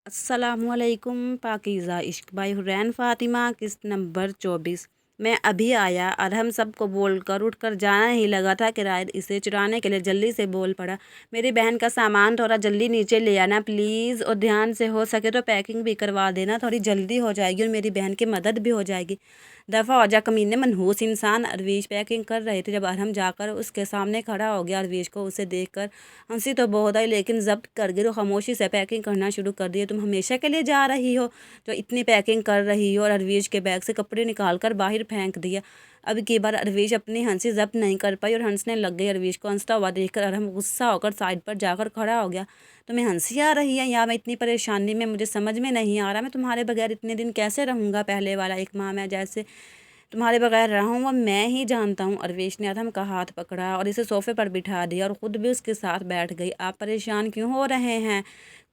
अस्सलामुअलैकुम पाकीज़ा इश्क बाई हुरैन फ़ातिमा किस्त नंबर 24। मैं अभी आया और हम सबको बोलकर उठकर जाना ही लगा था कि रायद इसे चुराने के लिए जल्दी से बोल पड़ा, मेरी बहन का सामान थोड़ा जल्दी नीचे ले आना प्लीज़, और ध्यान से हो सके तो पैकिंग भी करवा देना, थोड़ी जल्दी हो जाएगी और मेरी बहन की मदद भी हो जाएगी। दफ़ा हो जा कमीने मनहूस इंसान। अरवीश पैकिंग कर रहे थे जब अरहम जाकर उसके सामने खड़ा हो गया। अरवीश को उसे देखकर हंसी तो बहुत आई, लेकिन जब्त कर गई तो खामोशी से पैकिंग करना शुरू कर दिया। तुम हमेशा के लिए जा रही हो जो इतनी पैकिंग कर रही हो? और अरवीश के बैग से कपड़े निकाल कर बाहर फेंक दिया। अब की बार अरवीश अपनी हंसी जब्त नहीं कर पाई और हंसने लग गई। अरवीश को हंसता हुआ देखकर अरहम गुस्सा होकर साइड पर जाकर खड़ा हो गया। तुम्हें हंसी आ रही है या मैं इतनी परेशानी में? मुझे समझ में नहीं आ रहा, मैं तुम्हारे बगैर इतने दिन कैसे रहूँगा? पहले वाला एक माह मैं जैसे तुम्हारे बगैर रहा हूँ वो मैं ही जानता हूँ। अरवेश ने अरहम का हाथ पकड़ा और इसे सोफे पर बिठा दिया और ख़ुद भी उसके साथ बैठ गई। आप परेशान क्यों हो रहे हैं?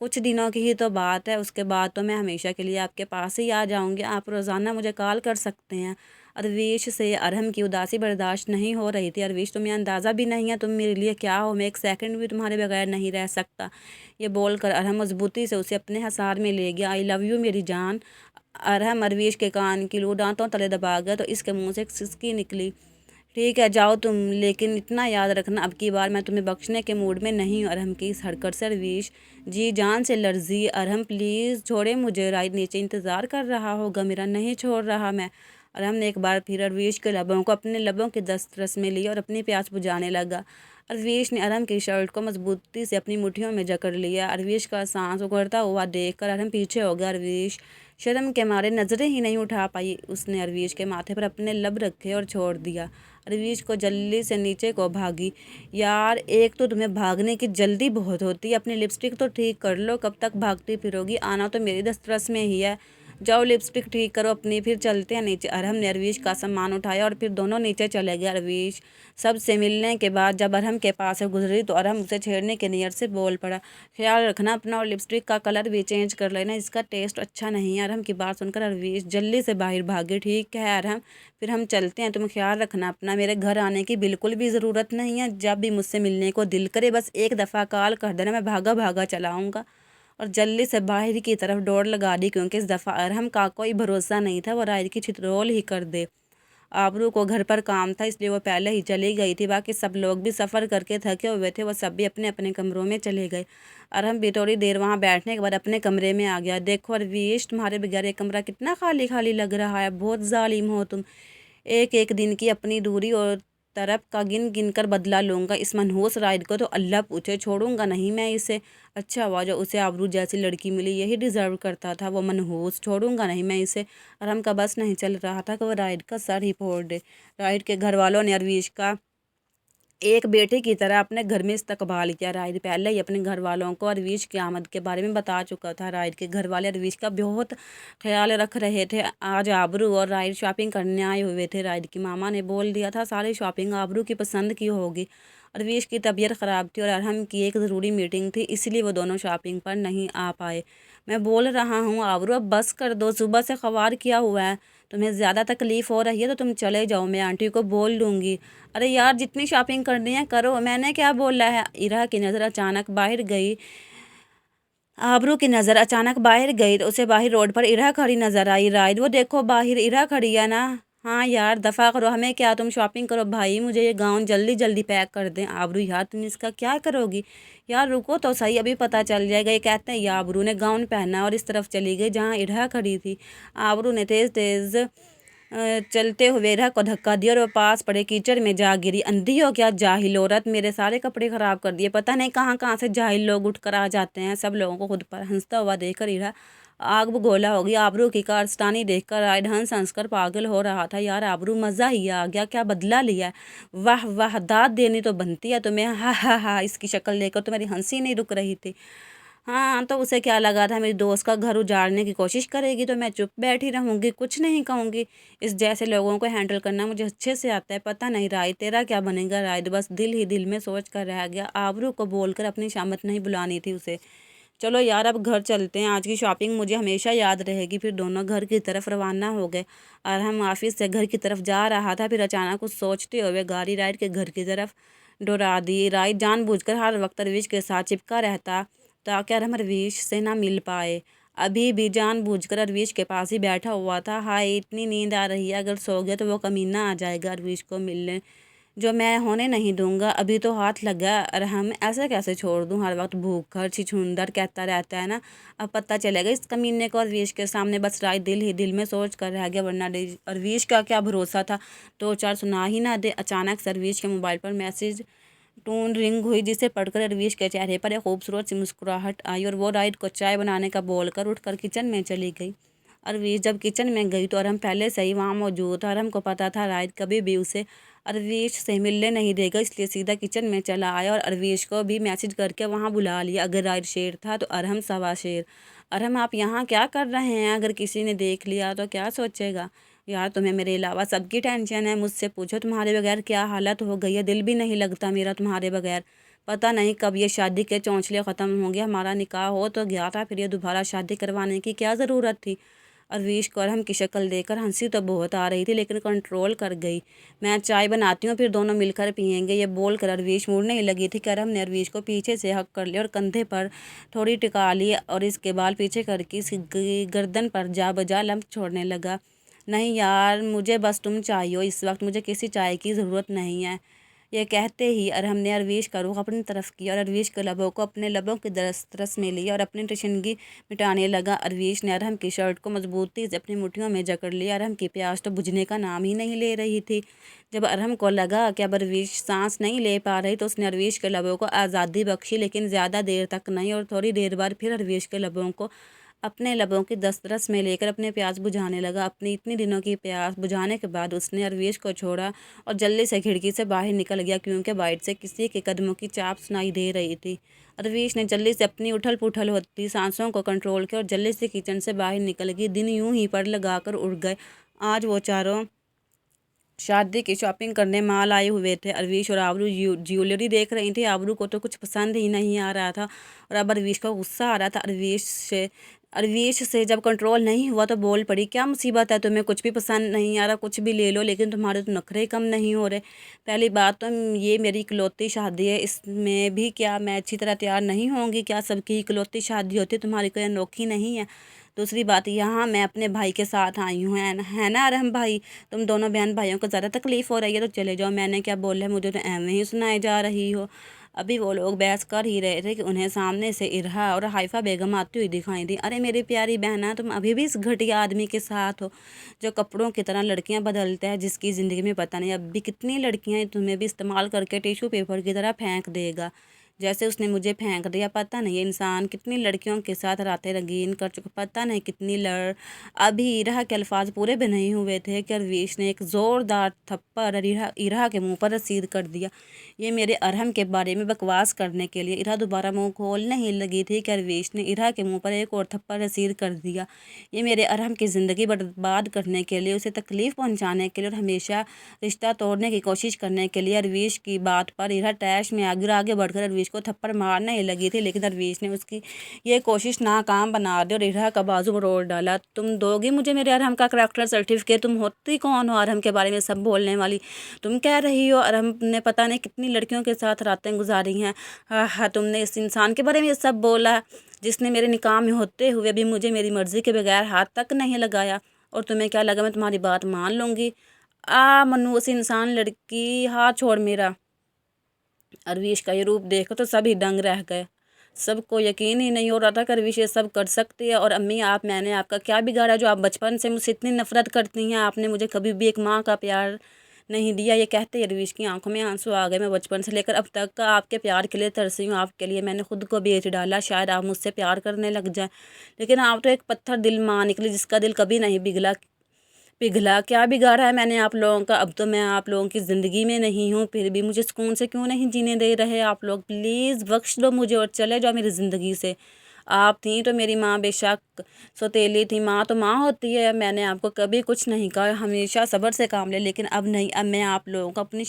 कुछ दिनों की ही तो बात है, उसके बाद तो मैं हमेशा के लिए आपके पास ही आ जाऊँगी। आप रोज़ाना मुझे कॉल कर सकते हैं। अरवेश से अरहम की उदासी बर्दाश्त नहीं हो रही थी। अरवेश, तुम्हें अंदाज़ा भी नहीं है तुम मेरे लिए क्या हो। मैं एक सेकंड भी तुम्हारे बगैर नहीं रह सकता। ये बोलकर अरहम मजबूती से उसे अपने हसार में ले गया। आई लव यू मेरी जान। अरहम अरवीश के कान की लू दांतों तले दबा गया तो इसके मुंह से एक सिसकी निकली। ठीक है जाओ तुम, लेकिन इतना याद रखना अब की बार मैं तुम्हें बख्शने के मूड में नहीं हूँ। अरहम की इस हरकत से अरवीश जी जान से लर्जी। अरहम प्लीज़ छोड़े मुझे, राइड नीचे इंतज़ार कर रहा होगा मेरा। नहीं छोड़ रहा मैं। अरहम ने एक बार फिर अरवीश के लबों को अपने लबों के दस्तरस में लिया और अपनी प्यास बुझाने लगा। अरवीश ने अरहम की शर्ट को मजबूती से अपनी मुट्ठियों में जकड़ लिया। अरवीश का सांस उखड़ता हुआ देखकर अरहम पीछे हो गया। अरवीश शर्म के मारे नज़रें ही नहीं उठा पाई। उसने अरवीश के माथे पर अपने लब रखे और छोड़ दिया। अरवीश को जल्दी से नीचे को भागी। यार एक तो तुम्हें भागने की जल्दी बहुत होती है, अपनी लिपस्टिक तो ठीक कर लो, कब तक भागती फिरोगी? आना तो मेरी दस्तरस में ही है। जाओ लिपस्टिक ठीक करो अपनी, फिर चलते हैं नीचे। अरहम ने अरवीश का सामान उठाया और फिर दोनों नीचे चले गए। अरवीश सबसे मिलने के बाद जब अरहम के पास से गुजरी तो अरहम उसे छेड़ने की नीयत से बोल पड़ा, ख्याल रखना अपना और लिपस्टिक का कलर भी चेंज कर लेना, इसका टेस्ट अच्छा नहीं है। अरहम की बात सुनकर अरवीश जल्दी से बाहर भागे। ठीक है अरहम, फिर हम चलते हैं, तुम ख्याल रखना अपना। मेरे घर आने की बिल्कुल भी ज़रूरत नहीं है, जब भी मुझसे मिलने को दिल करे बस एक दफ़ा कॉल कर देना, मैं भागा भागा चलाऊँगा। और जल्दी से बाहर की तरफ दौड़ लगा दी, क्योंकि इस दफ़ा अरहम का कोई भरोसा नहीं था, वो रायद की छितरोल ही कर दे। आबरू को घर पर काम था इसलिए वो पहले ही चली गई थी। बाकी सब लोग भी सफ़र करके थके हुए थे, वो सब भी अपने अपने कमरों में चले गए। अरहम भी थोड़ी देर वहाँ बैठने के बाद अपने कमरे में आ गया। देखो अरवीश, तुम्हारे बगैर ये कमरा कितना खाली खाली लग रहा है, बहुत जालिम हो तुम। एक एक दिन की अपनी दूरी और तरफ का गिन गिन कर बदला लूँगा। इस मनहूस राइड को तो अल्लाह पूछे, छोड़ूंगा नहीं मैं इसे। अच्छा हुआ जो उसे आबरू जैसी लड़की मिली, यही डिज़र्व करता था वो मनहूस, छोड़ूंगा नहीं मैं इसे। अरहम का बस नहीं चल रहा था कि वह राइड का सर ही फोड़ दे। राइड के घर वालों ने अरवीश का एक बेटे की तरह अपने घर में इस्तकबाल किया। राहिद पहले ही अपने घर वालों को अरवीश की आमद के बारे में बता चुका था। राहिद के घर वाले अरवीश का बहुत ख्याल रख रहे थे। आज आबरू और राहिद शॉपिंग करने आए हुए थे। राहिद की मामा ने बोल दिया था सारी शॉपिंग आबरू की पसंद की होगी। अरवीश की तबीयत ख़राब थी और अरहम की एक ज़रूरी मीटिंग थी, इसलिए वो दोनों शॉपिंग पर नहीं आ पाए। मैं बोल रहा हूँ आबरू अब बस कर दो, सुबह से ख़वार किया हुआ है, तुम्हें ज़्यादा तकलीफ़ हो रही है तो तुम चले जाओ, मैं आंटी को बोल दूँगी। अरे यार जितनी शॉपिंग करनी है करो, मैंने क्या बोला है? इरा की नज़र अचानक बाहर गई। आबरू की नज़र अचानक बाहर गई तो उसे बाहर रोड पर इरा खड़ी नज़र आई। राइड वो देखो बाहर इरा खड़ी है ना। हाँ यार दफ़ा करो, हमें क्या, तुम शॉपिंग करो भाई, मुझे ये गाउन जल्दी जल्दी पैक कर दें। आबरू यार तुम इसका क्या करोगी? यार रुको तो सही, अभी पता चल जाएगा। ये कहते हैं या आबरू ने गाउन पहना और इस तरफ चली गई जहाँ इरा खड़ी थी। आबरू ने तेज़ तेज़ चलते हुए इरा को धक्का दिया और वो पास पड़े कीचड़ में जा गिरी। अंधी हो क्या जाहिल औरत, मेरे सारे कपड़े ख़राब कर दिए, पता नहीं कहाँ कहाँ से जाहिल लोग उठ कर आ जाते हैं। सब लोगों को खुद पर हंसता हुआ देखकर इरा आग बगोला हो गई। आबरू की कारस्तानी देखकर राइड हंस हंस कर पागल हो रहा था। यार आबरू मज़ा ही आ गया, क्या बदला लिया है। वाह वाह, दाद देनी तो बनती है तुम्हें। हा हा हा, इसकी शक्ल देखकर तो मेरी हंसी नहीं रुक रही थी। हाँ तो उसे क्या लगा था मेरी दोस्त का घर उजाड़ने की कोशिश करेगी तो मैं चुप बैठी रहूँगी, कुछ नहीं कहूँगी। इस जैसे लोगों को हैंडल करना मुझे अच्छे से आता है। पता नहीं राय तेरा क्या बनेगा। राय बस दिल ही दिल में सोच कर रह गया। आबरू को बोलकर अपनी शामत नहीं बुलानी थी उसे। चलो यार अब घर चलते हैं, आज की शॉपिंग मुझे हमेशा याद रहेगी। फिर दोनों घर की तरफ रवाना हो गए और हम ऑफिस से घर की तरफ जा रहा था, फिर अचानक कुछ सोचते हुए गाड़ी राइड के घर की तरफ दौड़ा दी। राइड जानबूझकर हर वक्त रवीश के साथ चिपका रहता ताकि हम रवीश से ना मिल पाए। अभी भी जानबूझकर अरविश के पास ही बैठा हुआ था। हाय इतनी नींद आ रही है, अगर सो गया तो वो कमीना आ जाएगा अरविश को मिलने, जो मैं होने नहीं दूंगा। अभी तो हाथ लगा और हम ऐसे कैसे छोड़ दूं, हर वक्त भूखकर छिछुंदर कहता रहता है ना। अब पता चलेगा इस कमीने को। अरविश के सामने बस राय दिल ही दिल में सोच कर रह गया, वरना अरविश का क्या भरोसा था, दो चार सुना ही ना दे। अचानक से अरविश के मोबाइल पर मैसेज टोन रिंग हुई, जिसे पढ़कर अरविश के चेहरे पर एक खूबसूरत सी मुस्कुराहट आई और वो राइड को चाय बनाने का बोलकर उठकर किचन में चली गई। अरविश जब किचन में गई तो अरहम पहले से ही वहाँ मौजूद था। अरहम को पता था राइड कभी भी उसे अरविश से मिलने नहीं देगा, इसलिए सीधा किचन में चला आया और अरविश को भी मैसेज करके वहाँ बुला लिया। अगर राइड शेर था तो अरहम सवा शेर। अरहम आप यहाँ क्या कर रहे हैं, अगर किसी ने देख लिया तो क्या सोचेगा। यार तुम्हें मेरे अलावा सबकी टेंशन है, मुझसे पूछो तुम्हारे बगैर क्या हालत हो गई है, दिल भी नहीं लगता मेरा तुम्हारे बगैर। पता नहीं कब ये शादी के चौंचले ख़त्म होंगे, हमारा निकाह हो तो गया था, फिर ये दोबारा शादी करवाने की क्या ज़रूरत थी। अरविश को अरहम की शक्ल देखकर हंसी तो बहुत आ रही थी, लेकिन कंट्रोल कर गई। मैं चाय बनाती हूँ फिर दोनों मिलकर पियेंगे, ये बोल कर अरविश मुड़ने ही लगी थी कि अरहम ने अरविश को पीछे से हक कर लिया और कंधे पर थोड़ी टिका ली और इसके बाल पीछे करके इसकी गर्दन पर जा बजा लम्ब छोड़ने लगा। नहीं यार, मुझे बस तुम चाहिए हो, इस वक्त मुझे किसी चाय की ज़रूरत नहीं है। ये कहते ही अरहम ने अरविश का रुख अपनी तरफ किया और अरविश के लबों को अपने लबों की तरस में लिया और अपनी तशनगी मिटाने लगा। अरविश ने अरहम की शर्ट को मजबूती से अपनी मुट्ठियों में जकड़ लिया। अरहम की प्यास तो बुझने का नाम ही नहीं ले रही थी। जब अरहम को लगा कि अब अरविश सांस नहीं ले पा रही तो उसने अरविश के लबों को आज़ादी बख्शी, लेकिन ज़्यादा देर तक नहीं, और थोड़ी देर बाद फिर अरविश के लबों को अपने लबों की दस्तरस में लेकर अपने प्यास बुझाने लगा। अपनी इतनी दिनों की प्यास बुझाने के बाद उसने अरविश को छोड़ा और जल्दी से खिड़की से बाहर निकल गया, क्योंकि बाइट से किसी के कदमों की चाप सुनाई दे रही थी। अरविश ने जल्दी से अपनी उठल पुठल होती सांसों को कंट्रोल किया और जल्दी से किचन से बाहर निकल गई। दिन यूं ही पर लगाकर उड़ गए। आज वो चारों शादी की शॉपिंग करने माल आए हुए थे। अरविश और आबरू ज्वेलरी देख रही थी। आबरू को तो कुछ पसंद ही नहीं आ रहा था और अब अरविश को गुस्सा आ रहा था। अरविश से जब कंट्रोल नहीं हुआ तो बोल पड़ी, क्या मुसीबत है तुम्हें, कुछ भी पसंद नहीं आ रहा, कुछ भी ले लो, लेकिन तुम्हारे तो नखरे कम नहीं हो रहे। पहली बात तो ये मेरी इकलौती शादी है, इसमें भी क्या मैं अच्छी तरह तैयार नहीं होंगी, क्या सबकी इकलौती शादी होती, तुम्हारी कोई अनोखी नहीं है। दूसरी बात, यहाँ मैं अपने भाई के साथ आई हूँ, है ना अरहम भाई, तुम दोनों बहन भाइयों को ज़्यादा तकलीफ़ हो रही है तो चले जाओ, मैंने क्या बोला है, मुझे तो एवं ही सुनाए जा रही हो। अभी वो लोग बहस कर ही रहे थे कि उन्हें सामने से इरहा और हाइफा बेगम आती हुई दिखाई दी। अरे मेरी प्यारी बहना, तुम अभी भी इस घटिया आदमी के साथ हो जो कपड़ों की तरह लड़कियां बदलता है, जिसकी ज़िंदगी में पता नहीं अब भी कितनी लड़कियां तुम्हें भी इस्तेमाल करके टिशू पेपर की तरह फेंक देगा, जैसे उसने मुझे फेंक दिया। पता नहीं ये इंसान कितनी लड़कियों के साथ रातें रंगीन कर चुका, पता नहीं कितनी लड़। अभी इरहा के अल्फाज पूरे भी नहीं हुए थे कि अरविश ने एक ज़ोरदार थप्पड़ इरहा के मुंह पर रसीद कर दिया। ये मेरे अरहम के बारे में बकवास करने के लिए इरहा दोबारा मुंह खोलने ही लगी थी कि अरविश ने इरहा के मुंह पर एक और थप्पड़ रसीद कर दिया। ये मेरे अरहम की ज़िंदगी बर्बाद करने के लिए, उसे तकलीफ़ पहुँचाने के लिए और हमेशा रिश्ता तोड़ने की कोशिश करने के लिए। अरविश की बात पर इरहा तैश में आगे बढ़कर अरविश को थप्पड़ मारने ही लगी थी, लेकिन अरविश ने उसकी ये कोशिश नाकाम बना दी और इरहा का बाजू मरोड़ डाला। तुम दोगी मुझे मेरे अरहम का करैक्टर सर्टिफिकेट, तुम होती कौन हो अरहम के बारे में सब बोलने वाली। तुम कह रही हो अरहम ने पता नहीं कितनी लड़कियों के साथ रातें गुजारी हैं। हाँ हाँ, तुमने इस इंसान के बारे में ये सब बोला जिसने मेरे निकाह में होते हुए भी मुझे मेरी मर्ज़ी के बगैर हाथ तक नहीं लगाया, और तुम्हें क्या लगा मैं तुम्हारी बात मान लूँगी। मनु, उस इंसान लड़की, हाथ छोड़ मेरा। अरविश का ये रूप देखो तो सभी दंग रह गए। सबको यकीन ही नहीं हो रहा था कि अरविश ये सब कर सकती है। और अम्मी, मैंने आपका क्या बिगाड़ा जो आप बचपन से मुझसे इतनी नफरत करती हैं, आपने मुझे कभी भी एक माँ का प्यार नहीं दिया। ये कहते ही अरविश की आंखों में आंसू आ गए। मैं बचपन से लेकर अब तक का आपके प्यार के लिए तरसी हूँ, आपके लिए मैंने खुद को बेच डाला, शायद आप मुझसे प्यार करने लग जाए, लेकिन आप तो एक पत्थर दिल माँ निकली जिसका दिल कभी नहीं पिघला। क्या बिगाड़ा है मैंने आप लोगों का, अब तो मैं आप लोगों की ज़िंदगी में नहीं हूँ, फिर भी मुझे सुकून से क्यों नहीं जीने दे रहे आप लोग। प्लीज़ बख्श दो मुझे और चले जाओ मेरी ज़िंदगी से। आप थी तो मेरी माँ, बेशक सौतेली थी, माँ तो माँ होती है, मैंने आपको कभी कुछ नहीं कहा, हमेशा सब्र से काम ले, लेकिन अब नहीं, अब मैं आप लोगों को अपनी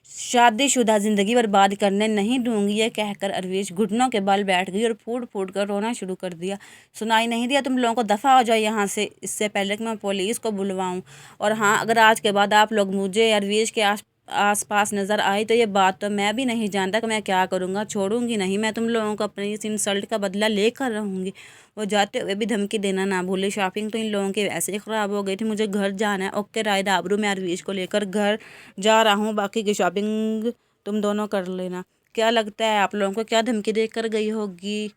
शादीशुदा ज़िंदगी बर्बाद करने नहीं दूंगी। ये कहकर अरविश घुटनों के बल बैठ गई और फूट फूट कर रोना शुरू कर दिया। सुनाई नहीं दिया तुम लोगों को, दफ़ा हो जाओ यहाँ से, इससे पहले कि मैं पुलिस को बुलवाऊँ। और हाँ, अगर आज के बाद आप लोग मुझे अरविश के आसपास नज़र आई तो ये बात तो मैं भी नहीं जानता कि मैं क्या करूँगा। छोड़ूंगी नहीं मैं तुम लोगों को, अपनी इस इंसल्ट का बदला लेकर रहूँगी। वो जाते हुए भी धमकी देना ना भूले। शॉपिंग तो इन लोगों की वैसे ही ख़राब हो गई थी, मुझे घर जाना है। ओके राइड आबरू, मैं अरवीश को लेकर घर जा रहा हूँ, बाकी की शॉपिंग तुम दोनों कर लेना। क्या लगता है आप लोगों को, क्या धमकी देकर गई होगी